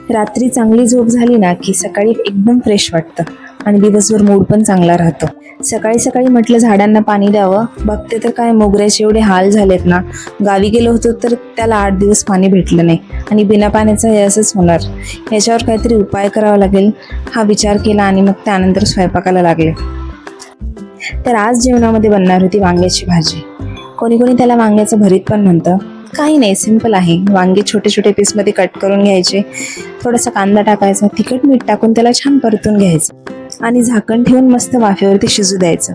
रात्री चांगली झोप झाली ना की सकाळी एकदम फ्रेश वाटतं आणि दिवसभर मूड पण चांगला राहतो. सकाळी सकाळी म्हटलं झाडांना पाणी द्यावं, बघते तर काय मोगऱ्याचे एवढे हाल झालेत ना. गावी गेलो होतो तर त्याला 8 दिवस पाणी भेटलं नाही आणि बिना पाण्याचं हे असंच होणार. ह्याच्यावर काहीतरी उपाय करावा लागेल हा विचार केला आणि मग त्यानंतर स्वयंपाकाला लागले. तर आज जेवणामध्ये बनणार होती वांग्याची भाजी. कोणी कोणी त्याला वांग्याचं भरीत पण म्हणतं. काही नाही, सिंपल आहे. वांगे छोटे छोटे पीसमध्ये कट करून घ्यायचे, थोडासा कांदा टाकायचा, तिखट मीठ टाकून त्याला छान परतून घ्यायचं आणि झाकण ठेवून मस्त वाफेवरती शिजू द्यायचं.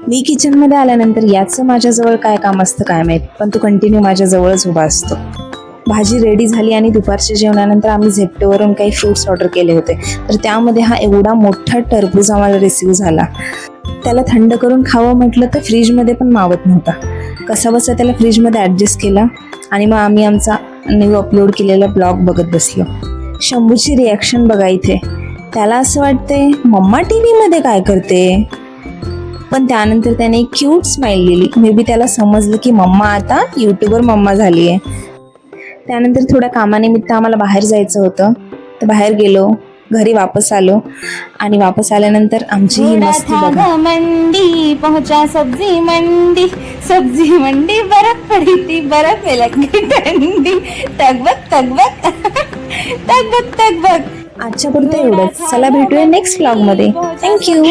मी किचनमध्ये आल्यानंतर याचं माझ्याजवळ काय काम असतं काय माहीत, पण तो कंटिन्यू माझ्याजवळच उभा असतो. भाजी रेडी झाली आणि दुपारच्या जेवणानंतर आम्ही झेप्टोवरून काही फ्रुट्स ऑर्डर केले होते. तर त्यामध्ये हा एवढा मोठा टरबूज आम्हाला रिसीव्ह झाला. त्याला थंड करून खावं म्हटलं तर फ्रीजमध्ये पण मावत नव्हता. कसा बसा त्याला फ्रीजमध्ये ॲडजस्ट केला आणि मग आम्ही आमचा न्यू अपलोड केलेला ब्लॉग बघत बसलो. शंभूची रिॲक्शन बघा इथे. त्याला असं वाटते मम्मा टी व्हीमध्ये काय करते, पण त्यानंतर त्याने एक क्यूट स्माइल दिली. मे बी त्याला समजलं की मम्मा आता यूट्यूबर मम्मा झाली आहे. त्यानंतर थोड्या कामानिमित्त आम्हाला बाहेर जायचं होतं, तर बाहेर गेलो, घरी वापस आलो आणि वापस आल्यानंतर आमची ही मस्ती बघा. मंडी पहुंचा सब्जी मंडी बर्फ पड़ी थी, बर्फ में लग गई ठंडी, तगबग तगबग तगबग तगबग. आजच्या पुरतं एवढंच. चला भेटूया नेक्स्ट व्लॉग मध्ये. थँक्यू.